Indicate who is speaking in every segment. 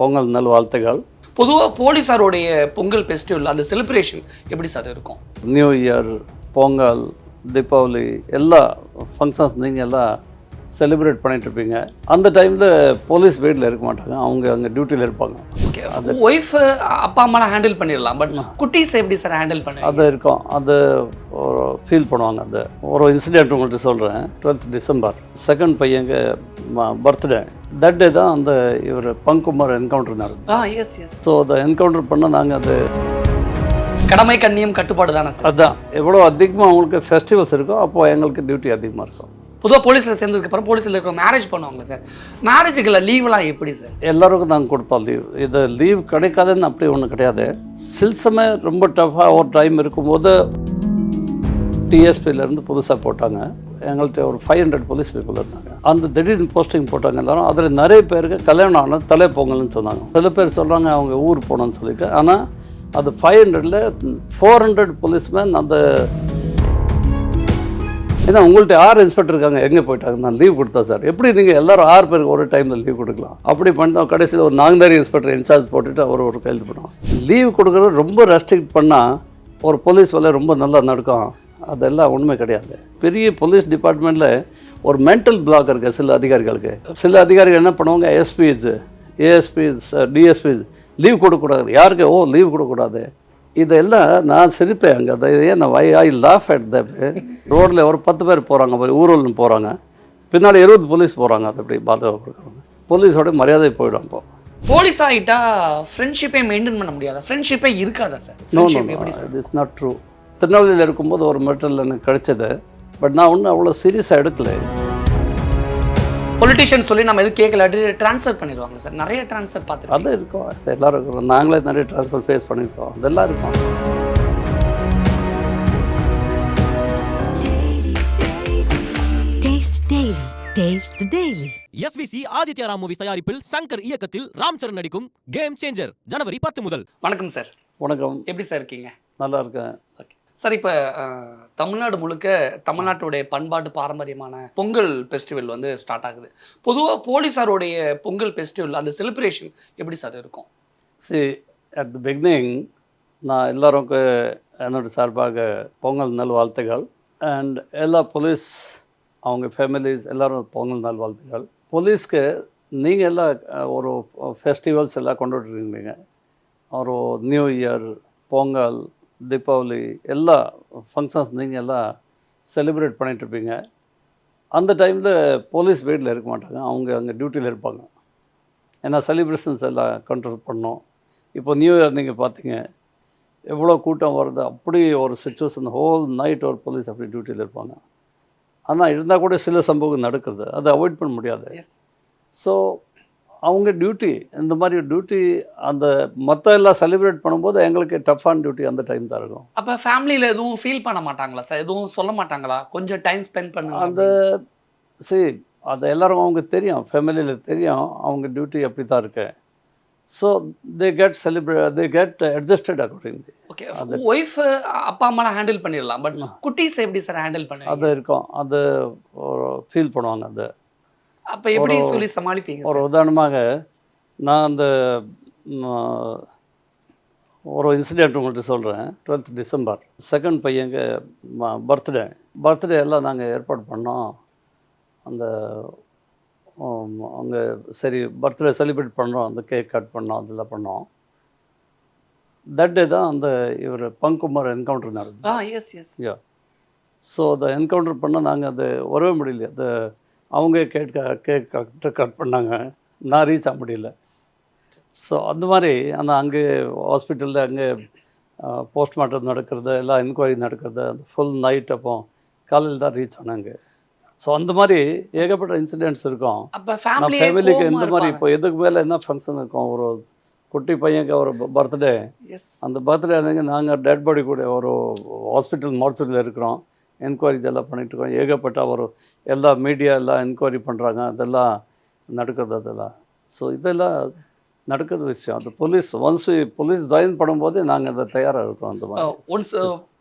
Speaker 1: பொங்கல் நல்வாழ்த்துகள்.
Speaker 2: பொதுவாக போலீஸாரோடைய பொங்கல் ஃபெஸ்டிவல் அந்த செலிப்ரேஷன் எப்படி சார் இருக்கும்?
Speaker 1: நியூ இயர், பொங்கல், தீபாவளி எல்லா ஃபங்க்ஷன்ஸ் நீங்கள் எல்லாம் செலிப்ரேட் பண்ணிகிட்ருப்பீங்க. அந்த டைமில் போலீஸ் வீட்டில் இருக்க மாட்டாங்க, அவங்க அங்கே டியூட்டியில் இருப்பாங்க.
Speaker 2: ஓகே, அது ஒய்ஃப் அப்பா அம்மாலாம் ஹேண்டில் பண்ணிடலாம், பட் குட்டீஸ் எப்படி சார் ஹேண்டில் பண்ணி?
Speaker 1: அது இருக்கும், அது ஒரு ஃபீல் பண்ணுவாங்க. அந்த ஒரு இன்சிடென்ட் உங்கள்கிட்ட சொல்கிறேன். 12th December செகண்ட் பையங்க பர்த்டே. தட் டே தான் அந்த இவர் பங்குமார் என்கவுண்டர் நடந்தது.
Speaker 2: Yes yes.
Speaker 1: ஸோ அதை என்கவுண்டர் பண்ண நாங்கள் அது
Speaker 2: கடமை கண்ணியம் கட்டுப்பாடு தானே சார்?
Speaker 1: அதுதான், எவ்வளோ அதிகமாக அவங்களுக்கு ஃபெஸ்டிவல்ஸ் இருக்கோ அப்போது எங்களுக்கு டியூட்டி அதிகமாக இருக்கும்.
Speaker 2: பொதுவாக போலீஸில் சேர்ந்ததுக்கப்புறம் போலீஸில் இருக்கிற மேரேஜ் பண்ணுவாங்க சார். மேரேஜுக்குள்ள லீவ்லாம் எப்படி சார்?
Speaker 1: எல்லாருக்கும் நாங்கள் கொடுப்போம் லீவ். இது லீவ் கிடைக்காதுன்னு அப்படி ஒன்றும் கிடையாது. சில சமயம் ரொம்ப டஃப்பாக ஒரு டைம் இருக்கும்போது டிஎஸ்பியிலேருந்து புதுசாக போட்டாங்க. எங்கள்கிட்ட ஒரு 500 போலீஸ் பீப்புள் இருந்தாங்க. அந்த திடீர்னு போஸ்டிங் போட்டாங்க எல்லாரும். அதில் நிறைய பேருக்கு கல்யாணம் ஆன தலை பொங்கல்னு சொன்னாங்க. சில பேர் சொல்கிறாங்க அவங்க ஊர் போகணுன்னு சொல்லிட்டு. ஆனால் அது 500ல் 400 போலீஸ்மேன் அந்த ஏன்னா உங்கள்கிட்ட 6 இன்ஸ்பெக்டர் இருக்காங்க, எங்கே போயிட்டாங்க? நான் லீவ் கொடுத்தா சார். எப்படி நீங்கள் எல்லோரும் 6 பேருக்கு ஒரு டைமில் லீவ் கொடுக்கலாம்? அப்படி பண்ணால் கடைசியில் ஒரு நாங்கதாரி இன்ஸ்பெக்டர் இன்சார்ஜ் போட்டுட்டு அவர் ஒரு கைது பண்ணுவோம். லீவ் கொடுக்குறது ரொம்ப ரெஸ்ட்ரிக்ட் பண்ணால் ஒரு போலீஸ் வேலை ரொம்ப நல்லா நடக்கும். அதெல்லாம் உண்மை கிடையாது. பெரிய போலீஸ் டிபார்ட்மெண்ட்டில் ஒரு மென்டல் பிளாக் இருக்குது சில அதிகாரிகளுக்கு. சில அதிகாரிகள் என்ன பண்ணுவாங்க, எஸ்பிஸ், ஏஎஸ்பிஸ், டிஎஸ்பிஸ் லீவ் கொடுக்கக்கூடாது. யாருக்கு லீவ் கொடுக்கக்கூடாது. இதெல்லாம் நான் சிரிப்பேன் அங்கே. அதை ஏன் நான் ஐ லாஃப் அட் தட். ரோட்டில் ஒரு 10 பேர் போகிறாங்க, ஊர்வலம் போகிறாங்க, பின்னால் 20 போலீஸ் போகிறாங்க. அது அப்படி பாதுகாப்பு போலீஸோட மரியாதை போயிடும். இப்போ
Speaker 2: போலீஸ் ஆகிட்டா ஃப்ரெண்ட்ஷிப்பை மெயின்டைன் பண்ண முடியாதா? ஃப்ரெண்ட்ஷிப்பே இருக்காதா sir?
Speaker 1: No no, it is not true. திருநெல்வேலியில் இருக்கும்போது ஒரு மெட்டல் எனக்கு கிடைச்சது. பட் நான் ஒன்றும் அவ்வளோ சீரியஸாக எடுக்கல.
Speaker 2: பொலிட்டிஷியன் சொல்லி நம்ம எதுவும் கேட்கலாட்டி ட்ரான்ஸ்ஃபர் பண்ணிடுவாங்க சார். நிறைய ட்ரான்ஸ்ஃபர் பார்த்து
Speaker 1: அது இருக்கும், எல்லோரும் இருக்கிறோம். நாங்களே நிறைய ட்ரான்ஸ்ஃபர் ஃபேஸ் பண்ணியிருக்கோம். அதெல்லாம் இருக்கும்.
Speaker 3: SVC ஆதித்யா ராம் மூவிஸ் தயாரிப்பில் சங்கர் இயக்கத்தில் ராம் சரண் நடிக்கும் கேம் சேஞ்சர் ஜனவரி 10 முதல்.
Speaker 2: வணக்கம் சார்.
Speaker 1: வணக்கம்.
Speaker 2: எப்படி சார் இருக்கீங்க?
Speaker 1: நல்லா இருக்கேன்.
Speaker 2: ஓகே சார், இப்போ தமிழ்நாடு முழுக்க தமிழ்நாட்டுடைய பண்பாட்டு பாரம்பரியமான பொங்கல் ஃபெஸ்டிவல் வந்து ஸ்டார்ட் ஆகுது. பொதுவாக போலீஸாரோடைய பொங்கல் ஃபெஸ்டிவல் அந்த செலிப்ரேஷன் எப்படி சார் இருக்கும்?
Speaker 1: அட் தி பிகினிங் நான் எல்லாருக்கும் என்னோட சார்பாக பொங்கல் நல்வாழ்த்துகள். அண்ட் எல்லா போலீஸ் அவங்க ஃபேமிலிஸ் எல்லோரும் பொங்கல் நல்வாழ்த்துகள். போலீஸ்க்கு நீங்கள் எல்லாம் ஒரு ஃபெஸ்டிவல்ஸ் எல்லாம் கொண்டாடுறீங்க. ஒரு நியூ இயர், பொங்கல், தீபாவளி எல்லா ஃபங்க்ஷன்ஸ் நீங்கள் எல்லாம் செலிப்ரேட் பண்ணிகிட்ருப்பீங்க. அந்த டைமில் போலீஸ் வீட்டில் இருக்க மாட்டாங்க, அவங்க அங்கே டியூட்டியில் இருப்பாங்க. ஏன்னா செலிப்ரேஷன்ஸ் எல்லாம் கண்ட்ரோல் பண்ணோம். இப்போ நியூ இயர் நீங்கள் பார்த்தீங்க எவ்வளோ கூட்டம் வருது. அப்படி ஒரு சுச்சுவேஷன், ஹோல் நைட் ஒரு போலீஸ் அப்படி டியூட்டியில் இருப்பாங்க. ஆனால் இருந்தால் கூட சில சம்பவம் நடக்குது, அதை அவாய்ட் பண்ண முடியாது. ஸோ அவங்க டியூட்டி இந்த மாதிரி டியூட்டி அந்த மற்ற எல்லாம் செலிப்ரேட் பண்ணும்போது எங்களுக்கு டஃப்பான டியூட்டி அந்த டைம் தான் இருக்கும்.
Speaker 2: அப்போ ஃபேமிலியில் எதுவும் ஃபீல் பண்ண மாட்டாங்களா சார்? எதுவும் சொல்ல மாட்டாங்களா கொஞ்சம் டைம் ஸ்பெண்ட் பண்ணுங்க?
Speaker 1: அந்த அது எல்லோரும் அவங்க தெரியும், ஃபேமிலியில் தெரியும் அவங்க டியூட்டி அப்படி தான் இருக்கு. So they get adjusted accordingly.
Speaker 2: Okay, wife அப்பா அம்மாலாம் ஹேண்டில் பண்ணிடலாம், பட் குட்டீஸ் எப்படி சார் ஹேண்டில் பண்ண?
Speaker 1: அது இருக்கும், அது ஒரு ஃபீல் பண்ணுவாங்க. அது
Speaker 2: அப்போ எப்படி சொல்லி சமாளிப்பீங்க?
Speaker 1: ஒரு உதாரணமாக நான் அந்த ஒரு இன்சிடெண்ட் உங்கள்கிட்ட சொல்கிறேன். 12th December செகண்ட் பையங்க பர்த்டே எல்லாம் நாங்கள் ஏற்பாடு பண்ணோம். அந்த அவங்க சரி பர்த்டே செலிப்ரேட் பண்ணுறோம், அந்த கேக் கட் பண்ணோம், அதெல்லாம் பண்ணோம். தட் டே தான் அந்த இவர் பங்குமார் என்கவுண்டர் நடந்தது.
Speaker 2: Yes yes.
Speaker 1: யா. ஸோ அதை என்கவுண்டர் பண்ணால் நாங்கள் அது வரவே முடியல. அது அவங்க கேக் கட் பண்ணாங்க, நான் ரீச் ஆக முடியல. ஸோ அந்த மாதிரி ஆனால் அங்கே ஹாஸ்பிட்டலில் அங்கே போஸ்ட்மார்ட்டம் நடக்கிறது, எல்லாம் என்கொயரி நடக்கிறது, அந்த ஃபுல் நைட் அப்போ காலையில் தான் ரீச் ஆனாங்க. ஸோ அந்த மாதிரி ஏகப்பட்ட இன்சிடென்ட்ஸ் இருக்கும். நான் ஃபேமிலிக்கு இந்த மாதிரி இப்போ எதுக்கு மேலே என்ன ஃபங்க்ஷன் இருக்கும், ஒரு குட்டி பையனுக்கு ஒரு பர்த்டே, அந்த பர்த்டே அன்றைக்கி நாங்கள் டெட் பாடி கூட ஒரு ஹாஸ்பிட்டல் மார்ச்சரியில் இருக்கிறோம், என்கொயரி இதெல்லாம் பண்ணிகிட்ருக்கோம். ஏகப்பட்ட ஒரு எல்லா மீடியா எல்லாம் என்கொயரி பண்ணுறாங்க, அதெல்லாம் நடக்குது அதெல்லாம். ஸோ இதெல்லாம் நடக்குது விஷயம். அந்த போலீஸ் ஜாயின் பண்ணும்போது நாங்கள் அதை தயாராக இருக்கிறோம். அந்த மாதிரி
Speaker 2: ஒன்ஸ்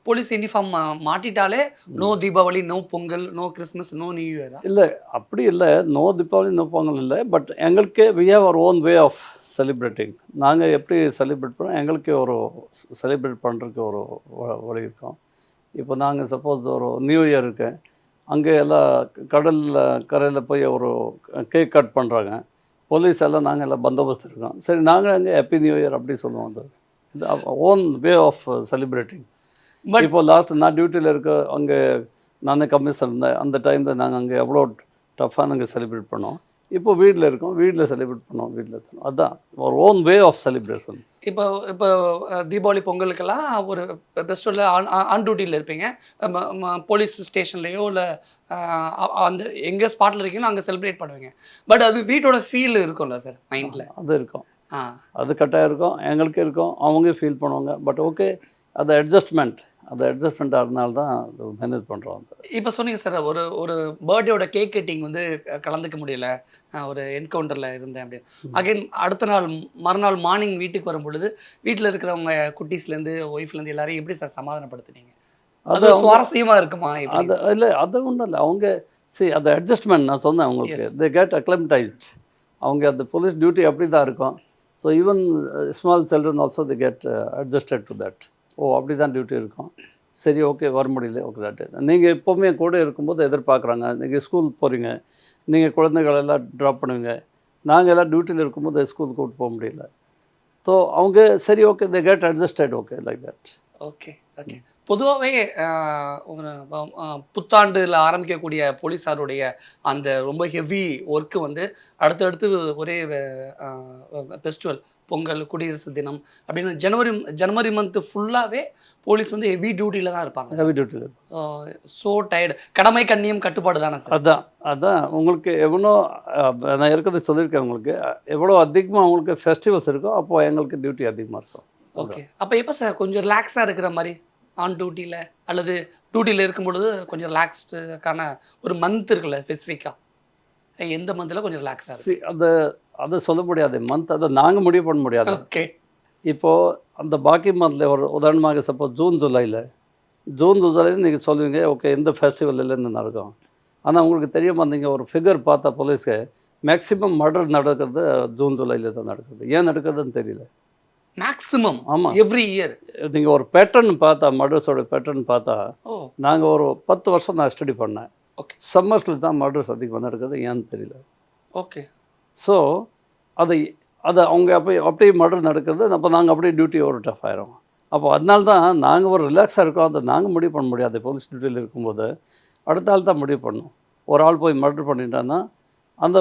Speaker 2: போலீஸ் யூனிஃபார்ம் மாட்டிட்டாலே no Deepavali, no Pongal, no Christmas, no new year?
Speaker 1: இல்லை, அப்படி இல்லை. நோ தீபாவளி, நோ பொங்கல் இல்லை. பட் எங்களுக்கு we have our own way of celebrating. நாங்கள் எப்படி செலிப்ரேட் பண்ணோம், எங்களுக்கே ஒரு செலிப்ரேட் பண்ணுறதுக்கு ஒரு வழி இருக்கும். இப்போ நாங்கள் சப்போஸ் ஒரு நியூ இயர் இருக்கு, அங்கே எல்லாம் கடலில் கரையில் போய் ஒரு கேக் கட் பண்ணுறாங்க. போலீஸ் எல்லாம் நாங்கள் எல்லாம் பந்தோபஸ்து இருக்கோம். சரி, நாங்கள் அங்கே ஹாப்பி நியூ இயர் அப்படி சொல்லுவோம். அது இது own way of celebrating.
Speaker 2: But
Speaker 1: இப்போ லாஸ்ட் நான் டியூட்டியில் இருக்க அங்கே நானே கமிஷனர் இருந்தேன். அந்த டைமில் நாங்கள் அங்கே எவ்வளோ டஃப்பாக நாங்கள் செலிப்ரேட் பண்ணோம். இப்போ வீட்டில் இருக்கோம், வீட்டில் செலிப்ரேட் பண்ணோம், வீட்டில் இருக்கோம். அதுதான் ஒரு ஓன் வே ஆஃப் செலிப்ரேஷன்ஸ்.
Speaker 2: இப்போ இப்போ தீபாவளி பொங்கலுக்கெல்லாம் ஒரு ஃபெஸ்டிவலில் ஆன் டியூட்டியில் இருப்பீங்க. போலீஸ் ஸ்டேஷன்லேயோ இல்லை அந்த எங்கே ஸ்பாட்டில் இருக்கீங்களோ அங்கே செலிப்ரேட் பண்ணுவீங்க. பட் அது வீட்டோட ஃபீல் இருக்கும்ல சார் மைண்டில்?
Speaker 1: அது இருக்கும்,
Speaker 2: ஆ
Speaker 1: அது கட்டாயம் இருக்கும், எங்களுக்கே இருக்கும், அவங்க ஃபீல் பண்ணுவாங்க. பட் ஓகே, அது அட்ஜஸ்ட்மெண்ட்டாக இருந்தால்தான் தான் அது மேனேஜ் பண்ணுறோம்.
Speaker 2: இப்போ சொன்னீங்க சார், ஒரு ஒரு பர்த்டேயோட கேக் கட்டிங் வந்து கலந்துக்க முடியல, ஒரு என்கவுண்டரில் இருந்தேன் அப்படின்னு. அகைன் அடுத்த நாள் மறுநாள் மார்னிங் வீட்டுக்கு வரும் பொழுது வீட்டில் இருக்கிறவங்க குட்டீஸ்லேருந்து ஒய்ஃப்லேருந்து எல்லாரையும் எப்படி சார் சமாதானப்படுத்துனீங்க? அது சுவாரஸ்யமாக இருக்குமா?
Speaker 1: அது இல்லை, அது ஒன்றும் இல்லை. அவங்க அது அட்ஜஸ்ட்மெண்ட் நான் சொன்னேன் உங்களுக்கு. They get acclimatised. அவங்க அந்த போலீஸ் டியூட்டி அப்படி தான் இருக்கும். So even small children also they get adjusted to that. ஓ, அப்படி தான் டியூட்டி இருக்கும். சரி, ஓகே, வர முடியல, ஓகே தட். நீங்கள் எப்போவுமே கூட இருக்கும்போது எதிர்பார்க்குறாங்க. நீங்கள் ஸ்கூல் போகிறீங்க, நீங்கள் குழந்தைகளெல்லாம் ட்ராப் பண்ணுவீங்க. நாங்கள் எல்லாம் டியூட்டியில் இருக்கும்போது ஸ்கூலுக்கு கூப்பிட்டு போக முடியல. ஸோ அவங்க சரி, okay, they get adjusted, okay, like that.
Speaker 2: Okay okay. பொதுவாகவே ஒரு புத்தாண்டில் ஆரம்பிக்கக்கூடிய போலீஸாருடைய அந்த ரொம்ப ஹெவி ஒர்க்கு வந்து அடுத்தடுத்து ஒரே ஃபெஸ்டிவல், பொங்கல், குடியரசு தினம் அப்படின்னு ஜனவரி மந்த்து ஃபுல்லாகவே போலீஸ் வந்து ஹெவி டியூட்டியில் தான் இருப்பாங்க.
Speaker 1: ஹெவி டியூட்டியில்.
Speaker 2: So tired. கடமை கண்ணியம் கட்டுப்பாடு தானே சார்?
Speaker 1: அதான் உங்களுக்கு எவ்வளோ நான் இருக்கிறத சொல்லியிருக்கேன். உங்களுக்கு எவ்வளோ அதிகமாக உங்களுக்கு ஃபெஸ்டிவல்ஸ் இருக்கோ அப்போது எங்களுக்கு டியூட்டி அதிகமாக இருக்கும்.
Speaker 2: ஓகே. அப்போ எப்போ சார் கொஞ்சம் ரிலாக்ஸாக இருக்கிற மாதிரி ஆன் டியூட்டியில் அல்லது டியூட்டியில் இருக்கும் பொழுது கொஞ்சம் ரிலாக்ஸ்டுக்கான ஒரு மந்த் இருக்குல்ல ஸ்பெசிஃபிக்காக, எந்த மந்தில் கொஞ்சம் ரிலாக்ஸாக இருக்குது? அதை சொல்ல முடியாது மந்த், அதை நாங்கள் முடிவு பண்ண முடியாது. ஓகே.
Speaker 1: இப்போது அந்த பாக்கி மந்தில் ஒரு உதாரணமாக சப்போஸ் ஜூன் ஜூலையில் நீங்கள் சொல்லுவீங்க, ஓகே, இந்த ஃபெஸ்டிவல் இல்லைன்னு நடக்கும். ஆனால் உங்களுக்கு தெரியுமா, நீங்கள் ஒரு ஃபிகர் பார்த்தா போலீஸ்க்கு மேக்ஸிமம் மர்டர் நடக்கிறது ஜூன் ஜூலையில் தான் நடக்குது. ஏன் நடக்குதுன்னு தெரியல.
Speaker 2: மேக்ஸிமம்?
Speaker 1: ஆமாம்,
Speaker 2: எவ்ரி இயர்.
Speaker 1: நீங்கள் ஒரு பேட்டர்ன் பார்த்தா, மர்டர்ஸோட பேட்டர்ன் பார்த்தா,
Speaker 2: ஓ,
Speaker 1: நாங்கள் ஒரு 10 வருஷம் நான் ஸ்டடி பண்ணேன்.
Speaker 2: ஓகே.
Speaker 1: சம்மர்ஸில் தான் மர்டர்ஸ் அதிகமாக நடக்குது, ஏன்னு தெரியல.
Speaker 2: ஓகே.
Speaker 1: ஸோ அதை அவங்க அப்படியே மர்டர் நடக்கிறது. அப்போ நாங்கள் அப்படியே டியூட்டி ஒரு டஃப் ஆயிரும். அப்போ அதனால தான் நாங்கள் ஒரு ரிலாக்ஸாக இருக்கோம். அதை நாங்கள் முடிவு பண்ண முடியாது. போலீஸ் டியூட்டியில் இருக்கும்போது அடுத்த ஆள் தான் முடிவு பண்ணணும். ஒரு ஆள் போய் மர்டர் பண்ணிட்டான்னா அந்த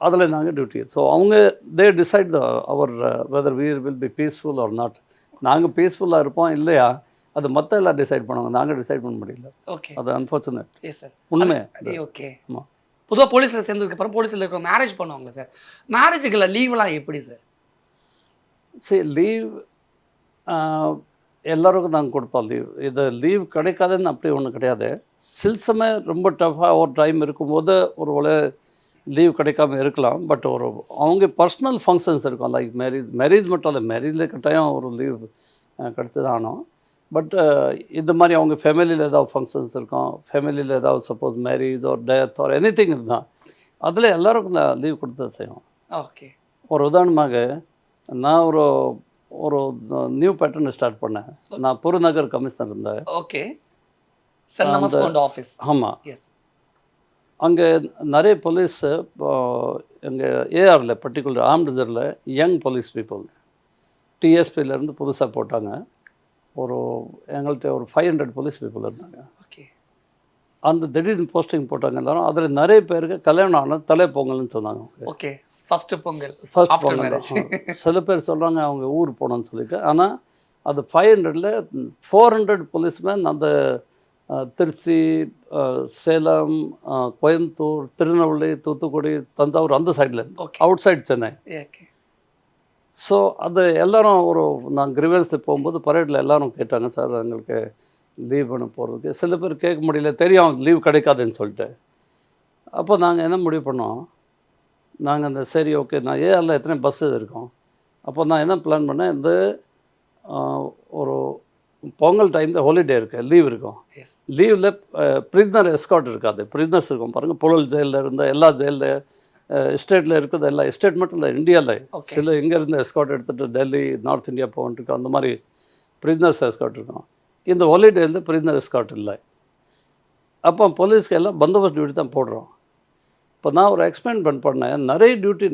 Speaker 1: அதில் நாங்கள் டியூட்டி. ஸோ அவங்க they decide our whether we will be peaceful or not. நாங்கள் பீஸ்ஃபுல்லாக இருப்போம் இல்லையா, அது மற்ற எல்லாம் டிசைட் பண்ணுவாங்க, நாங்கள் டிசைட் பண்ண முடியல.
Speaker 2: ஓகே.
Speaker 1: அது அன்ஃபார்ச்சுனேட்.
Speaker 2: Yes sir.
Speaker 1: உண்மை.
Speaker 2: ஓகே.
Speaker 1: ஆமாம்.
Speaker 2: பொதுவாக போலீஸில் சேர்ந்ததுக்கப்புறம் போலீஸில் இருக்கிற மேரேஜ் பண்ணுவாங்களே சார், மேரேஜுக்குள்ள லீவ்லாம் எப்படி சார்?
Speaker 1: சரி, லீவ் எல்லாருக்கும் நாங்கள் கொடுப்போம் லீவ். இது லீவ் கிடைக்காதுன்னு அப்படி ஒன்றும் கிடையாது. சில சமயம் ரொம்ப டஃப்பாக ஒரு டைம் இருக்கும்போது ஒரு லீவ் கிடைக்காம இருக்கலாம். பட் அவங்க பர்சனல் ஃபங்க்ஷன்ஸ் இருக்கும். லைக் மேரேஜ் மட்டும் இல்லை, மேரேஜில் கட்டாயம் ஒரு லீவ் கிடைச்சி தான் ஆனோம். பட் இந்த மாதிரி அவங்க ஃபேமிலியில் ஏதாவது ஃபங்க்ஷன்ஸ் இருக்கும், ஃபேமிலியில் ஏதாவது சப்போஸ் மேரேஜ் ஒரு டெத் ஒரு எனிதிங் இருந்தால் அதில் எல்லாருக்கும் லீவ் கொடுத்து செய்வோம்.
Speaker 2: ஓகே.
Speaker 1: ஒரு உதாரணமாக நான் ஒரு நியூ பேட்டர்ன் ஸ்டார்ட் பண்ணேன். நான் புறநகர் கமிஷனர் இருந்தேன்.
Speaker 2: ஓகே. ஆஃபீஸ்.
Speaker 1: ஆமாம்.
Speaker 2: எஸ்.
Speaker 1: அங்கே நிறைய போலீஸு எங்கள் ஏஆரில் பர்டிகுலர் ஆம்டுஜரில் யங் போலீஸ் பீப்புள் டிஎஸ்பியிலேருந்து புதுசாக போட்டாங்க. எங்கள்கிட்ட ஒரு 500 போலீஸ் பீப்புள் இருந்தாங்க.
Speaker 2: ஓகே.
Speaker 1: அந்த திடீர்னு போஸ்டிங் போட்டாங்க எல்லாரும். அதில் நிறைய பேருக்கு கல்யாணம் ஆனது தலை பொங்கல்னு சொன்னாங்க.
Speaker 2: ஓகே. ஃபர்ஸ்ட் பொங்கல்.
Speaker 1: சில பேர் சொல்கிறாங்க அவங்க ஊர் போனோன்னு சொல்லிட்டு. ஆனால் அது 500ல் 400 போலீஸ்மேன் அந்த திருச்சி, சேலம், கோயம்புத்தூர், திருநெல்வேலி, தூத்துக்குடி, தஞ்சாவூர் அந்த சைடில், அவுட் சைட் சென்னை. ஸோ அது எல்லோரும் நான் கிரிவன்ஸில் போகும்போது பரேடில் எல்லோரும் கேட்டாங்க, சார் எங்களுக்கு லீவ் பண்ண போகிறதுக்கு. சில பேர் கேட்க முடியல, தெரியும் லீவ் கிடைக்காதுன்னு சொல்லிட்டு. அப்போ நாங்கள் என்ன முடிவு பண்ணோம், நாங்கள் சரி ஓகே, நான் ஏஆரில் எத்தனை பஸ்ஸு இருக்கோம். அப்போ நான் என்ன பிளான் பண்ணேன், ஒரு பொங்கல் டைமில் ஹாலிடே இருக்குது, லீவ் இருக்கும். லீவில் ப்ரிசனர் எஸ்கார்ட் இருக்காது, ப்ரிசனர்ஸ் இருக்கும் பாருங்கள். புழல் ஜெயிலில் இருந்த எல்லா ஜெயிலில் எஸ்டேட்டில் இருக்கிறது எல்லாம் எஸ்டேட் மட்டும் இல்லை, இந்தியாவில்
Speaker 2: Okay.
Speaker 1: சில இங்கேருந்து எஸ்கார்ட் எடுத்துகிட்டு டெல்லி நார்த் இந்தியா போகன்ட்டுருக்கோம். அந்த மாதிரி பிரிஸ்னர்ஸ் எஸ்கார்ட் இருக்கும். இந்த ஹாலிடேயில் பிரிஸ்னர் எஸ்கார்ட் இல்லை. அப்போ போலீஸ்க்கு எல்லாம் பந்தோபஸ்த் டியூட்டி தான் போடுறோம். இப்போ நான் ஒரு எக்ஸ்பெரிமெண்ட் பண்ணேன்.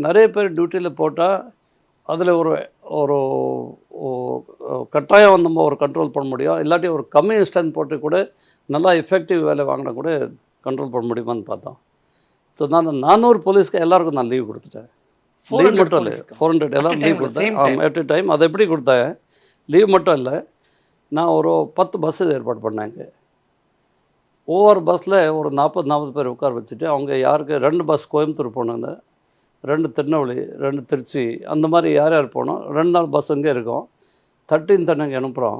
Speaker 1: நிறைய பேர் டியூட்டியில் போட்டால் அதில் ஒரு ஒரு கட்டாயம் நம்ம ஒரு கண்ட்ரோல் பண்ண முடியும். இல்லாட்டி ஒரு கம்மி ஸ்ட்ரென்த் போட்டு கூட நல்லா எஃபெக்டிவ் வேலை வாங்கினா கூட கண்ட்ரோல் பண்ண முடியுமான்னு பார்த்தோம். ஸோ நான் 400 போலீஸ்க்கு எல்லாருக்கும் நான் லீவ் கொடுத்துட்டேன். லீவ் மட்டும் இல்லை, 400 எல்லாம் லீவ் கொடுத்தேன். எட் டைம் அதை எப்படி கொடுத்தேன்? லீவ் மட்டும் இல்லை, நான் ஒரு 10 பஸ்ஸு ஏற்பாடு பண்ணேன். இங்கே ஒவ்வொரு பஸ்ஸில் ஒரு 40 பேர் உட்கார வச்சுட்டு, அவங்க யாருக்கு 2 பஸ் கோயம்புத்தூர் போனாங்க, 2 திருநெல்வேலி, 2 திருச்சி, அந்த மாதிரி யார் யார் போனோம். 2 நாள் பஸ் இங்கே இருக்கும். 13th அன்னைக்கு அனுப்புகிறோம்.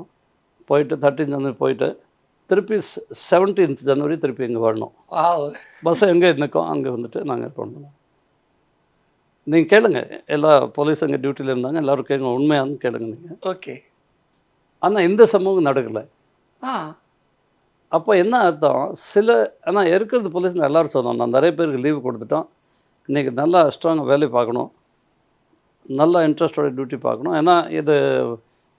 Speaker 1: போயிட்டு 13th ஜனவரி போயிட்டு திருப்பி 17th ஜனவரி திருப்பி இங்கே வரணும். பஸ்ஸை எங்கே நிற்கும் அங்கே வந்துட்டு நாங்கள் ஏற்பாடு பண்ணோம். நீங்கள் கேளுங்க, எல்லா போலீஸ் அங்கே டியூட்டியில் இருந்தாங்க, எல்லோரும் கேளுங்க, உண்மையானு கேளுங்க நீங்கள்.
Speaker 2: ஓகே.
Speaker 1: ஆனால் இந்த சமூகம் நடக்கலை. அப்போ என்ன அர்த்தம்? ஆனால் இருக்கிறது போலீஸ் எல்லோரும் சொன்னோம், நான் நிறைய பேருக்கு லீவு கொடுத்துட்டோம், இன்றைக்கி நல்லா ஸ்ட்ராங்காக வேலை பார்க்கணும், நல்லா இன்ட்ரெஸ்டோட டியூட்டி பார்க்கணும். ஏன்னா இது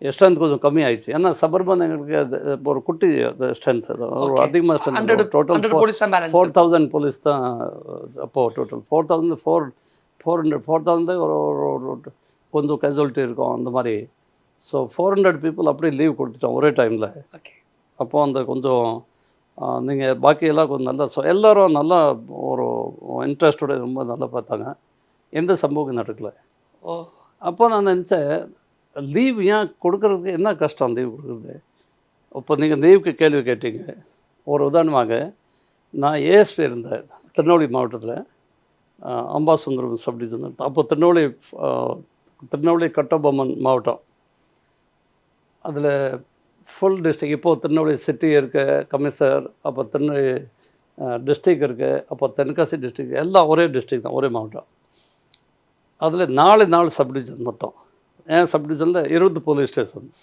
Speaker 1: ஸ்ட்ரென்த் கொஞ்சம் கம்மி ஆயிடுச்சு. ஏன்னா சபர்பன் எங்களுக்கு அது ஒரு குட்டி ஸ்ட்ரென்த், ஒரு அதிகமாக ஸ்ட்ரென்த். டோட்டல் 4000 போலீஸ் தான் அப்போது. டோட்டல் 4,000 ஒரு கொஞ்சம் கேஜுவலிட்டி இருக்கும் அந்த மாதிரி. ஸோ 400 பீப்புள் அப்படியே லீவ் கொடுத்துட்டோம் ஒரே டைமில். அப்போது அந்த கொஞ்சம் நீங்கள் பாக்கியெல்லாம் கொஞ்சம் நல்லா எல்லோரும் நல்லா ஒரு இன்ட்ரெஸ்டோட ரொம்ப நல்லா பார்த்தாங்க. எந்த சம்பவம் நடக்கலை. அப்போ நான் நினச்சேன், லீவ் ஏன் கொடுக்குறதுக்கு என்ன கஷ்டம் லீவ் கொடுக்குறது? இப்போ நீங்கள் லீவுக்கு கேள்வி கேட்டீங்க. ஒரு உதாரணமாக நான் ஏஎஸ்பி இருந்தேன் திருநெல்வேலி மாவட்டத்தில், அம்பாசுந்தரம் சப்டிவிஷன். அப்போ திருநெல்வேலி கட்டபொம்மன் மாவட்டம், அதில் ஃபுல் டிஸ்ட்ரிக். இப்போது திருநெல்வேலி சிட்டி இருக்க கமிஷனர், அப்போ திருநெல்வேலி டிஸ்ட்ரிக் இருக்குது, அப்போ தென்காசி டிஸ்ட்ரிக், எல்லாம் ஒரே டிஸ்ட்ரிக் தான், ஒரே மாவட்டம். அதில் 4 சப்டிவிஷன் மொத்தம். ஏன் சப்டிவிஷனில் 20 போலீஸ் ஸ்டேஷன்ஸ்.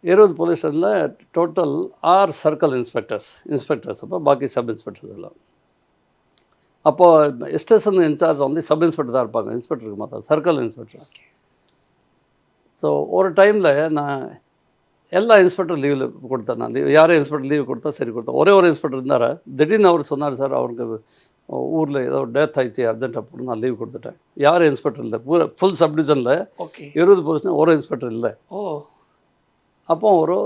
Speaker 1: 20 போலீஸ் ஸ்டேஷனில் டோட்டல் 6 சர்க்கிள் இன்ஸ்பெக்டர்ஸ். அப்போ பாக்கி சப் இன்ஸ்பெக்டர்ஸ் எல்லாம். அப்போது ஸ்டேஷன் இன்சார்ஜ் வந்து சப் இன்ஸ்பெக்டர் தான் இருப்பாங்க, இன்ஸ்பெக்டருக்கு மாத்திரம் சர்க்கிள் இன்ஸ்பெக்டர்ஸ். ஸோ ஒரு டைமில் நான் எல்லா இன்ஸ்பெக்டர் லீவில் கொடுத்தேன். நான் யாரும் இன்ஸ்பெக்டர் லீவ் கொடுத்தா சரி கொடுத்தேன். ஒரே ஒரு இன்ஸ்பெக்டர் இருந்தார். திடீர்னு அவர் சொன்னார், சார் அவருக்கு ஊரில் ஏதோ டெத் ஆயிடுச்சு அர்ஜென்ட் அப்படின்னு நான் லீவ் கொடுத்துட்டேன். யாரும் இன்ஸ்பெக்டர் இல்லை, ஃபுல் சப்டிவிஷனில் 20 போலீஸ்னா ஒரு இன்ஸ்பெக்டர் இல்லை. அப்போ ஒரு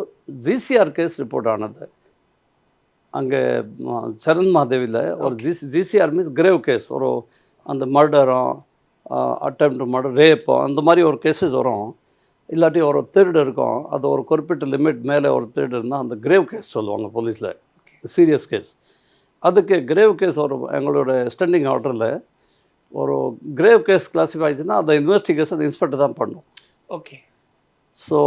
Speaker 1: ஜிசிஆர் கேஸ் ரிப்போர்ட் ஆனது அங்கே சரண் மகாதேவியில். ஒரு ஜிசிஆர் மீன்ஸ் கிரேவ் கேஸ், ஒரு அந்த மர்டரும் அட்டெம்ப்ட் மர்டர், ரேப்போ அந்த மாதிரி ஒரு கேஸஸ் வரும். இல்லாட்டி ஒரு திருடு இருக்கும், அது ஒரு குறிப்பிட்ட லிமிட் மேலே ஒரு திருடு இருந்தால் அந்த கிரேவ் கேஸ் சொல்லுவாங்க போலீஸில், சீரியஸ் கேஸ். அதுக்கு கிரேவ் கேஸ் ஒரு எங்களோட ஸ்டாண்டிங் ஆர்டரில் ஒரு கிரேவ் கேஸ் கிளாஸிஃபை ஆயிடுச்சுன்னா அந்த இன்வெஸ்டிகேஷன் அந்த இன்ஸ்பெக்டர் தான் பண்ணும்.
Speaker 2: ஓகே.
Speaker 1: ஸோ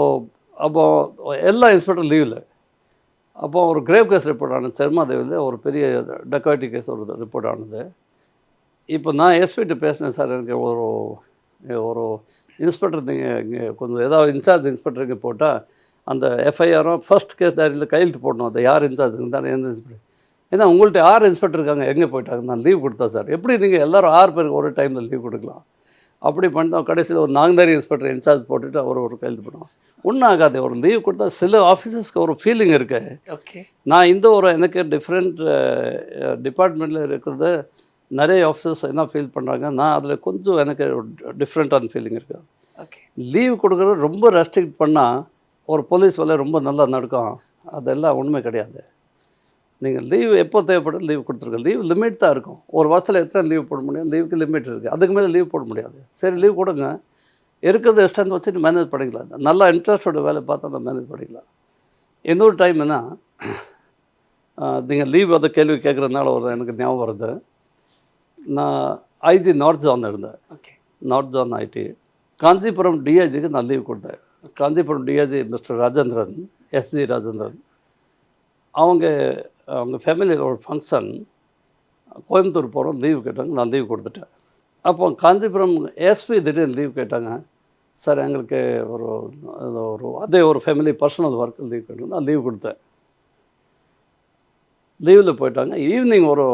Speaker 1: அப்போது எல்லா இன்ஸ்பெக்டர் லீவில். அப்போ ஒரு கிரேவ் கேஸ் ரிப்போர்ட் ஆனது சர்மாதேவியில், ஒரு பெரிய டக்காய்டி கேஸ் ஒரு ரிப்போர்ட் ஆனது. இப்போ நான் எஸ்பிகிட்ட பேசினேன், சார் எனக்கு ஒரு இன்ஸ்பெக்டர் நீங்கள் இங்கே கொஞ்சம் ஏதாவது இன்சார்ஜ் இன்ஸ்பெக்டருக்கு போட்டால் அந்த எஃப்ஐஆரும் ஃபர்ஸ்ட் கேஸ் டைரியில் கையெழுத்து போடணும், அதை யார் இன்சார்ஜ் இருந்தாலும் எந்த இன்ஸ்பெக்டர். ஏன்னா உங்கள்கிட்ட 6 இன்ஸ்பெக்டர் இருக்காங்க, எங்கே போயிட்டாங்க? நான் லீவ் கொடுத்தேன் சார். எப்படி நீங்கள் எல்லோரும் 6 பேருக்கு ஒரு டைமில் லீவ் கொடுக்கலாம்? அப்படி பண்ணோம். கடைசியில் ஒரு நாங்கதாரி இன்ஸ்பெக்டர் இன்சார்ஜ் போட்டுட்டு ஒரு கையெழுத்து பண்ணுவோம். ஒன்றும் ஆகாது. ஒரு லீவ் கொடுத்தா சில ஆஃபீஸர்ஸ்க்கு ஒரு ஃபீலிங் இருக்கு. நான் இந்த எனக்கு டிஃப்ரெண்ட் டிபார்ட்மெண்ட்டில் இருக்கிறது நிறைய ஆஃபீஸர்ஸ் என்ன ஃபீல் பண்ணுறாங்க, நான் அதில் கொஞ்சம் எனக்கு டிஃப்ரெண்ட்டான ஃபீலிங் இருக்குது. லீவ் கொடுக்குறது ரொம்ப ரெஸ்ட்ரிக்ட் பண்ணால் ஒரு போலீஸ் வேலை ரொம்ப நல்லா நடக்கும், அதெல்லாம் உண்மை கிடையாது. நீங்கள் லீவ் எப்போ தேவைப்படும் லீவ் கொடுத்துருங்க. லீவ் லிமிட் தான் இருக்கும். ஒரு வருஷத்தில் எத்தனை லீவ் போட முடியும்? லீவுக்கு லிமிட் இருக்குது. அதுக்கு மேலே லீவ் போட முடியாது. சரி லீவ் கொடுங்க, இருக்கிறது எக்ஸ்ட்ரா வச்சுட்டு மேனேஜ் பண்ணிக்கலாம். நல்லா இன்ட்ரெஸ்டோட வேலை பார்த்தா நான் மேனேஜ் பண்ணிக்கலாம். இன்னொரு டைம் என்ன, நீங்கள் லீவ் அதை கேள்வி கேட்குறதுனால ஒரு எனக்கு ஞாபகம் வருது. நான் ஐஜி நார்த் ஜோன் இருந்தேன். North zone IG. காஞ்சிபுரம் டிஐஜிக்கு நான் லீவ் கொடுத்தேன். Kanchipuram DIG mister Rajendran, SG Rajendran, அவங்க ஃபேமிலியில் ஒரு ஃபங்க்ஷன், கோயம்புத்தூர் போகிறோம், லீவ் கேட்டாங்க. நான் லீவ் கொடுத்துட்டேன். அப்போ காஞ்சிபுரம் எஸ்பி திடீர்னு லீவ் கேட்டாங்க. சார் எங்களுக்கு அதே ஒரு ஃபேமிலி பர்சனல் ஒர்க் லீவ் கேட்டாங்க. நான் லீவ் கொடுத்தேன். லீவில் போயிட்டாங்க. ஈவினிங் ஒரு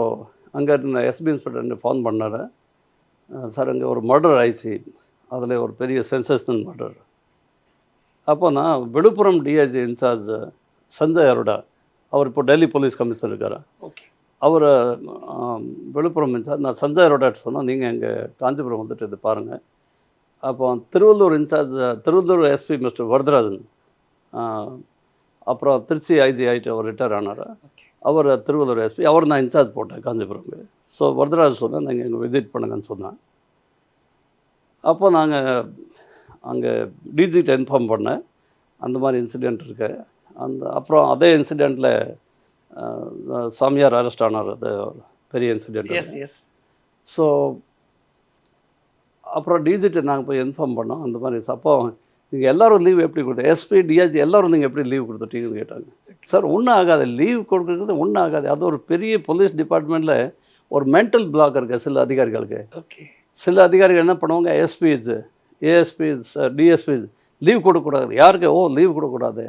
Speaker 1: அங்கே இருந்த எஸ்பி இன்ஸ்பெக்டர் ஃபோன் பண்ணார். சார் அங்கே ஒரு மர்டர் ஆயிடுச்சு, அதில் ஒரு பெரிய சென்சேஷனல் மர்டர். அப்போ நான் விழுப்புரம் டிஐஜி இன்சார்ஜ் சஞ்சய் அரோடா, அவர் இப்போ டெல்லி போலீஸ் கமிஷனர் இருக்கார்.
Speaker 2: ஓகே.
Speaker 1: அவர் விழுப்புரம் இன்சார்ஜ். நான் சஞ்சய் அரோடாட்ட சொன்னால் நீங்கள் எங்கள் காஞ்சிபுரம் வந்துட்டு இது பாருங்கள். அப்போ Thiruvallur in-charge, Thiruvallur SP mister Varadarajan, அப்புறம் திருச்சி ஐஜி ஆகிட்டு அவர் ரிட்டையர் ஆனார். அவர் திருவள்ளூர் எஸ்பி, அவர் நான் இன்சார்ஜ் போட்டேன் காஞ்சிபுரம்க்கு. ஸோ வரதராஜ் சொன்னேன் நீங்கள் எங்கள் விசிட் பண்ணுங்கன்னு சொன்னேன். அப்போ நாங்கள் அங்கே டிஜிட்ட இன்ஃபார்ம் பண்ணேன், அந்த மாதிரி இன்சிடெண்ட் இருக்கு. அப்புறம் அதே இன்சிடெண்ட்டில் சாமியார் அரெஸ்ட் ஆனார். அது ஒரு பெரிய இன்சிடெண்ட். ஸோ அப்புறம் டிஜிட்டை நாங்கள் போய் இன்ஃபார்ம் பண்ணோம் அந்த மாதிரி. அப்போ நீங்கள் எல்லோரும் லீவ் எப்படி கொடுத்து, எஸ்பி டிஐஜி எல்லோரும் நீங்கள் எப்படி லீவ் கொடுத்துட்டீங்கன்னு கேட்டாங்க. சார் ஒன்றும் ஆகாது, லீவ் கொடுக்குறது ஒன்றும் ஆகாது. அது ஒரு பெரிய போலீஸ் டிபார்ட்மெண்ட்டில் ஒரு மென்டல் பிளாக் இருக்குது சில அதிகாரிகளுக்கு.
Speaker 2: ஓகே. சில
Speaker 1: அதிகாரிகள் என்ன பண்ணுவாங்க, எஸ்பிஸ், ஏஎஸ்பிஸ், டிஎஸ்பிஸ் லீவ் கொடுக்கக்கூடாது. யாருக்கு லீவ் கொடுக்கக்கூடாது.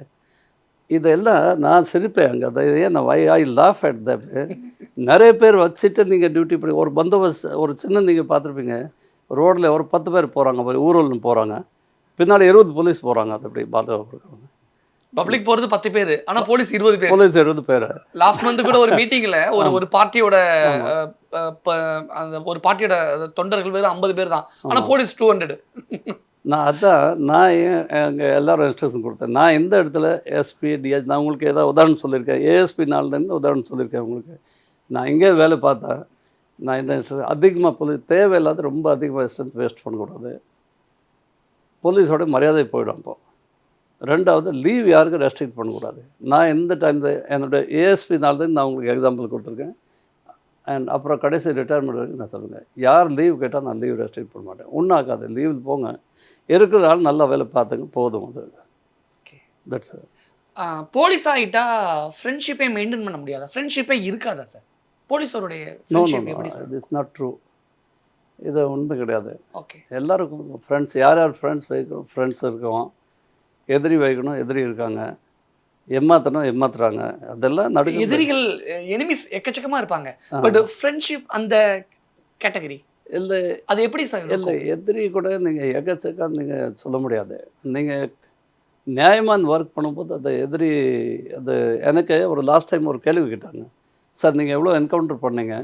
Speaker 1: இதெல்லாம் நான் சிரிப்பேன் அங்கே. அதை ஏன் நான் ஐ லாஃப் அட் தட். நிறைய பேர் வச்சுட்டு நீங்கள் டியூட்டி பண்ணி ஒரு பந்தோபஸ்த், ஒரு சின்ன நீங்கள் பார்த்துருப்பீங்க, ரோட்டில் ஒரு 10 பேர் போகிறாங்க, ஊர்வலம் போகிறாங்க, பின்னால் 20 போலீஸ் போகிறாங்க. அது அப்படி பாதுகாப்பு.
Speaker 2: பப்ளிக் போகிறது 10 பேர், ஆனால் போலீஸ் 20 பேர்.
Speaker 1: போலீஸ் 20 பேர்.
Speaker 2: லாஸ்ட் மந்த் கூட ஒரு மீட்டிங்கில் ஒரு பார்ட்டியோட அந்த ஒரு பார்ட்டியோட தொண்டர்கள் வேறு 50 பேர் தான், ஆனால் போலீஸ் 200.
Speaker 1: நான் ஏன் அங்கே எல்லோரும் இன்ஸ்ட்ரக்ஷன் கொடுத்தேன். நான் எந்த இடத்துல எஸ்பி டிஎஸ், நான் உங்களுக்கு ஏதாவது உதாரணம் சொல்லியிருக்கேன், ஏஎஸ்பி நாள்லேருந்து உதாரணம் சொல்லியிருக்கேன் உங்களுக்கு. நான் எங்கே வேலை பார்த்தேன், நான் இந்த இன்ஸ்ட்ரக்ஷன் அதிகமாக போலீஸ் தேவையில்லாத ரொம்ப அதிகமாக ஸ்ட்ரென்த் வேஸ்ட் பண்ணக்கூடாது. போலீஸோட மரியாதை போயிடும். அப்போ ரெண்டாவது லீவ் யாருக்கும் ரெஸ்ட்ரிக்ட் பண்ணக்கூடாது. நான் எந்த டைமில் என்னோடய ஏஎஸ்பி நாள்லேருந்து நான் உங்களுக்கு எக்ஸாம்பிள் கொடுத்துருக்கேன். அண்ட் அப்புறம் கடைசி ரிட்டையர்மெண்ட் வரைக்கும் நான் சொல்லுங்கள், யார் லீவ் கேட்டால் நான் லீவ் ரெஸ்ட்ரிக்ட் பண்ண மாட்டேன். ஒன்றும் ஆகாது, லீவில் போங்க, இருக்கிற ஆள் நல்லா வேலை பார்த்துங்க, போதும். அது தட்ஸ்
Speaker 2: போலீஸ் ஆகிட்டா ஃப்ரெண்ட்ஷிப்பை மெயின்டைன் பண்ண முடியாதா? ஃப்ரெண்ட்ஷிப்பே இருக்காதா சார் போலீஸோடைய?
Speaker 1: It's not true. இது உண்மை கிடையாது.
Speaker 2: ஓகே.
Speaker 1: எல்லாருக்கும் ஃப்ரெண்ட்ஸ், யார் யார் ஃப்ரெண்ட்ஸ் வைக்கணும், ஃப்ரெண்ட்ஸ் இருக்கவும், எதிரி வைக்கணும், எதிரி இருக்காங்க, ஏமாத்தணும், ஏமாத்துறாங்க. அதெல்லாம் நடுக்க
Speaker 2: எதிரிகள், எனிமிஸ் எக்கச்சக்கமாக இருப்பாங்க. பட் ஃப்ரெண்ட்ஷிப் அந்த கேட்டகரி இல்லை. அது எப்படி சார்?
Speaker 1: இல்லை, எதிரி கூட நீங்கள் எக்கச்சக்கம் நீங்கள் சொல்ல முடியாது. நீங்கள் நியாயமான ஒர்க் பண்ணும்போது அந்த எதிரி, அது எனக்கு ஒரு லாஸ்ட் டைம் ஒரு கேள்வி கேட்டாங்க, சார் நீங்கள் எவ்வளோ என்கவுண்டர் பண்ணீங்க?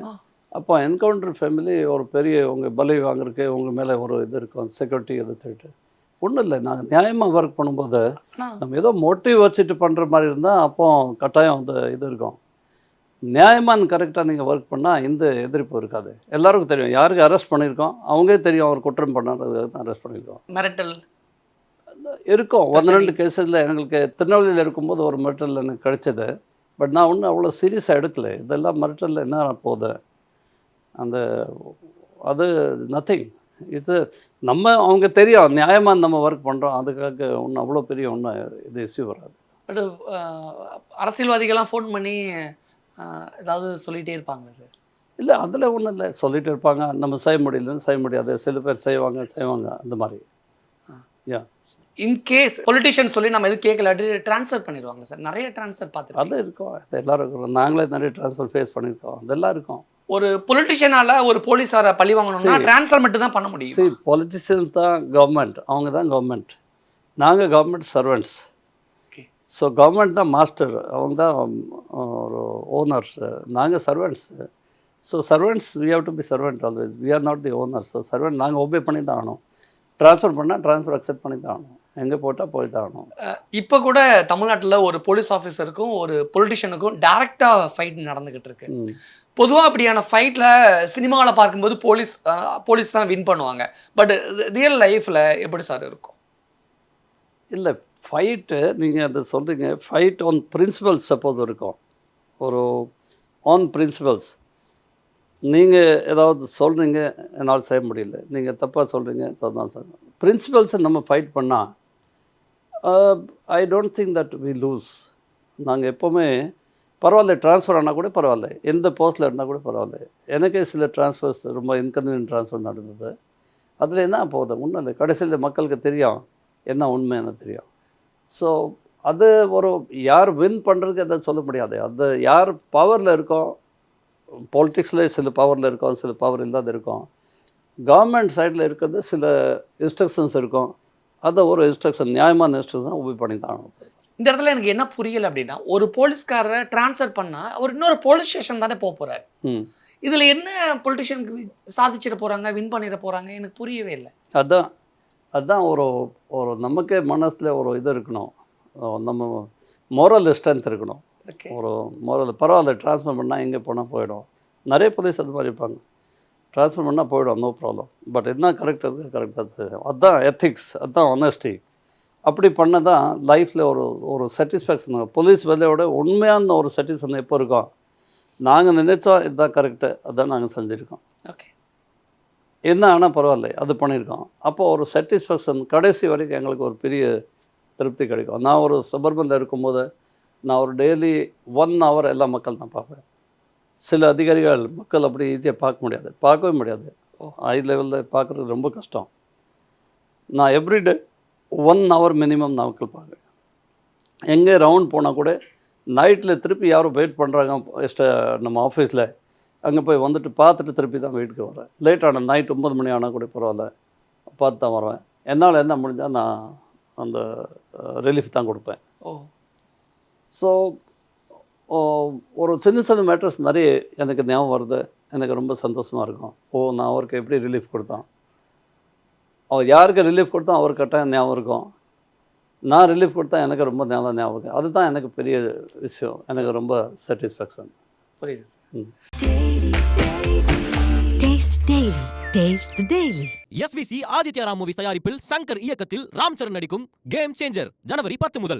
Speaker 1: அப்போ என்கவுண்டர் ஃபேமிலி ஒரு பெரிய உங்கள் பலி வாங்குறதுக்கு உங்கள் மேலே ஒரு இது இருக்கும், செக்யூரிட்டி எது தேட்டு. ஒன்றும் இல்லை, நாங்கள் நியாயமாக ஒர்க் பண்ணும்போது நம்ம ஏதோ மோட்டிவ் வச்சுட்டு பண்ணுற மாதிரி இருந்தால் அப்போ கட்டாயம் அந்த இது இருக்கும். நியாயமான கரெக்டாக நீங்கள் ஒர்க் பண்ணால் இந்த எதிர்ப்பு இருக்காது. எல்லாருக்கும் தெரியும் யாருக்கு அரெஸ்ட் பண்ணியிருக்கோம், அவங்களே தெரியும் அவர் குற்றம் பண்ணாததுக்கு தான் அரெஸ்ட் பண்ணியிருக்கோம்.
Speaker 2: மிரட்டல்
Speaker 1: இருக்கும். 1-2 கேஸில் எங்களுக்கு திருநெல்வேலியில் இருக்கும்போது ஒரு மிரட்டல் எனக்கு கிடைச்சது. பட் நான் ஒன்றும் அவ்வளோ சீரியஸாக எடுக்கல. இதெல்லாம் மிரட்டலில் என்ன போகுது, அந்த அது நத்திங். இட்ஸ் நம்ம அவங்க தெரியும் நியாயமாக நம்ம ஒர்க் பண்ணுறோம், அதுக்காக ஒன்றும் அவ்வளோ பெரிய ஒன்றும் இது இஷ்யூ வராது.
Speaker 2: பட் அரசியல்வாதிகள்லாம் ஃபோன் பண்ணி ஏதாவது சொல்லிகிட்டே இருப்பாங்களா சார்?
Speaker 1: இல்லை, அதில் ஒன்றும் இல்லை, சொல்லிகிட்டு இருப்பாங்க. நம்ம செய்ய முடியலன்னு செய்ய முடியாது, சில பேர் செய்வாங்க அந்த மாதிரி.
Speaker 2: இன்கேஸ் பொலிட்டிஷியன் சொல்லி நம்ம எதுவும் கேட்கலாட்டி ட்ரான்ஸ்ஃபர் பண்ணிடுவாங்க சார். நிறைய ட்ரான்ஸ்ஃபர் பார்த்து
Speaker 1: அது இருக்கும், அது எல்லோரும் இருக்கிறோம். நாங்களே நிறைய ட்ரான்ஸ்ஃபர் ஃபேஸ் பண்ணியிருக்கோம், அதெல்லாம் இருக்கும்.
Speaker 2: ஒரு பொலிட்டிஷியனால ஒரு போலீஸாரை பழி வாங்கணும்னா ட்ரான்ஸ்ஃபர் மட்டும் தான் பண்ண முடியும்.
Speaker 1: சரி, பொலிட்டிஷியன் தான் கவர்மெண்ட், அவங்க தான் கவர்மெண்ட், நாங்கள் கவர்மெண்ட் சர்வெண்ட்ஸ். ஸோ கவர்மெண்ட் தான் மாஸ்டர், அவங்க தான் ஒரு ஓனர்ஸ், நாங்கள் servants. So servants we have to be servant always, we are not the owners. So servant நாங்கள் ஒபே பண்ணி தான் ஆகணும். ட்ரான்ஸ்ஃபர் பண்ணால் ட்ரான்ஸ்ஃபர் அக்செப்ட் பண்ணி தான் ஆகணும், எங்கே போட்டால் போய் தான் ஆகணும்.
Speaker 2: இப்போ கூட தமிழ்நாட்டில் ஒரு போலீஸ் ஆஃபீஸருக்கும் ஒரு பொலிட்டிஷியனுக்கும் டேரெக்டாக ஃபைட் நடந்துக்கிட்டு இருக்கு. பொதுவாக அப்படியான ஃபைட்டில் சினிமாவில் பார்க்கும்போது போலீஸ் தான் வின் பண்ணுவாங்க. பட் ரியல் லைஃப்பில் எப்படி சார் இருக்கும்?
Speaker 1: இல்லை, ஃபைட்டு நீங்கள் அதை சொல்கிறீங்க, ஃபைட் ஆன் பிரின்சிபல்ஸ் சப்போஸ் இருக்கும், ஒரு ஆன் பிரின்சிபல்ஸ். நீங்கள் ஏதாவது சொல்கிறீங்க, என்னால் செய்ய முடியல, நீங்கள் தப்பாக சொல்கிறீங்க, தான் சொல்கிறேன். பிரின்சிபல்ஸை நம்ம ஃபைட் பண்ணால் I don't think that we lose. நாங்கள் எப்போவுமே பரவாயில்ல, ட்ரான்ஸ்ஃபர் ஆனால் கூட பரவாயில்ல, எந்த போஸ்ட்டில் இருந்தால் கூட பரவாயில்ல. எனக்கே சில ட்ரான்ஸ்ஃபர்ஸ் ரொம்ப இன்கன்வீனியன்ட் ட்ரான்ஸ்ஃபர் நடந்தது. அதில் என்ன போகுது, ஒன்றும் இல்லை, கடைசியில் மக்களுக்கு தெரியும் என்ன உண்மை, என்ன தெரியும். ஸோ அது ஒரு யார் வின் பண்ணுறதுக்கு அதை சொல்ல முடியாது. அது யார் பவரில் இருக்கோ பாலிட்டிக்ஸில் சில பவரில் இருக்கும், சில பவர் இல்லாத இருக்கும். கவர்மெண்ட் சைடில் இருக்கிறது சில இன்ஸ்ட்ரக்ஷன்ஸ் இருக்கும். அதை ஒரு இன்ஸ்ட்ரக்ஷன், நியாயமான இன்ஸ்ட்ரக்ஷன் ஒபே பண்ணி தான் ஆகணும்.
Speaker 2: இந்த இடத்துல எனக்கு என்ன புரியல அப்படின்னா, ஒரு போலீஸ்காரரை ட்ரான்ஸ்ஃபர் பண்ணா அவர் இன்னொரு போலீஸ் ஸ்டேஷன் தானே போறாரு.
Speaker 1: ம்
Speaker 2: இதுல என்ன பொலிட்டிஷியனுக்கு சாதிச்சிட போறாங்க, வின் பண்ணிட போறாங்க, எனக்கு புரியவே இல்லை.
Speaker 1: அதான் அதான் ஒரு ஒரு நமக்கே மனசில் ஒரு இது இருக்கணும், நம்ம மோரல் ஸ்ட்ரென்த் இருக்கணும்.
Speaker 2: ஓகே.
Speaker 1: ஒரு மோரல் பரவாயில்ல, ட்ரான்ஸ்ஃபர் பண்ணால் எங்கே போனால் போயிடும். நிறைய போலீஸ் அது மாதிரி இருப்பாங்க, ட்ரான்ஸ்ஃபர் பண்ணால் போயிடும், நோ ப்ராப்ளம். பட் என்ன கரெக்ட் இருக்குது கரெக்டாக செய்யும். அதுதான் எத்திக்ஸ், அதுதான் ஆனஸ்டி. அப்படி பண்ண தான் லைஃப்பில் ஒரு ஒரு சாட்டிஸ்ஃபேக்ஷன். போலீஸ் வேலையோட உண்மையான ஒரு சாட்டிஸ்ஃபேக்ஷன் எப்போ இருக்கும், நாங்கள் நினைச்சோம் இதுதான் கரெக்டு, அதான் நாங்கள் செஞ்சுருக்கோம்,
Speaker 2: ஓகே.
Speaker 1: என்ன ஆனால் பரவாயில்ல அது பண்ணியிருக்கோம். அப்போ ஒரு சாட்டிஸ்ஃபேக்ஷன் கடைசி வரைக்கும் எங்களுக்கு ஒரு பெரிய திருப்தி கிடைக்கும். நான் ஒரு சபர்பனில் இருக்கும்போது நான் ஒரு டெய்லி 1 hour எல்லா மக்கள் நான் பார்ப்பேன். சில அதிகாரிகள் மக்கள் அப்படி ஈஸியாக பார்க்கவே முடியாது. ஹை லெவலில் பார்க்குறது ரொம்ப கஷ்டம். நான் எவ்ரிடே 1 hour மினிமம் நான் மக்கள் பார்க்குறேன். எங்கே ரவுண்ட் போனால் கூட நைட்டில் திருப்பி யாரும் வெயிட் பண்ணுறாங்க நம்ம ஆஃபீஸில், அங்கே போய் வந்துட்டு பார்த்துட்டு திருப்பி தான் வீட்டுக்கு வரேன். லேட்டான நைட் 9 மணி ஆனால் கூட பரவாயில்ல, பார்த்து தான் வருவேன். என்னால் என்ன முடிஞ்சால் நான் அந்த ரிலீஃப் தான் கொடுப்பேன்.
Speaker 2: ஓ.
Speaker 1: ஸோ ஒரு சின்ன சின்ன மேட்டர்ஸ் நிறைய எனக்கு ஞாபகம் வருது, எனக்கு ரொம்ப சந்தோஷமாக இருக்கும். நான் அவருக்கு எப்படி ரிலீஃப் கொடுத்தான், அவர் யாருக்கு ரிலீஃப் கொடுத்தோம் அவருக்கு கட்டாயம் ஞாபகம் இருக்கும். நான் ரிலீஃப் கொடுத்தா எனக்கு ரொம்ப ஞாபகம் இருக்கும். அதுதான் எனக்கு பெரிய விஷயம், எனக்கு ரொம்ப சாட்டிஸ்ஃபேக்ஷன்.
Speaker 2: புரியுது sir.
Speaker 4: Taste Daily. Taste the Daily.
Speaker 3: SVC Aditya Ram movies தயாரிப்பில் சங்கர் இயக்கத்தில் ராம் சரண் நடிக்கும் கேம் சேஞ்சர் ஜனவரி 10 முதல்.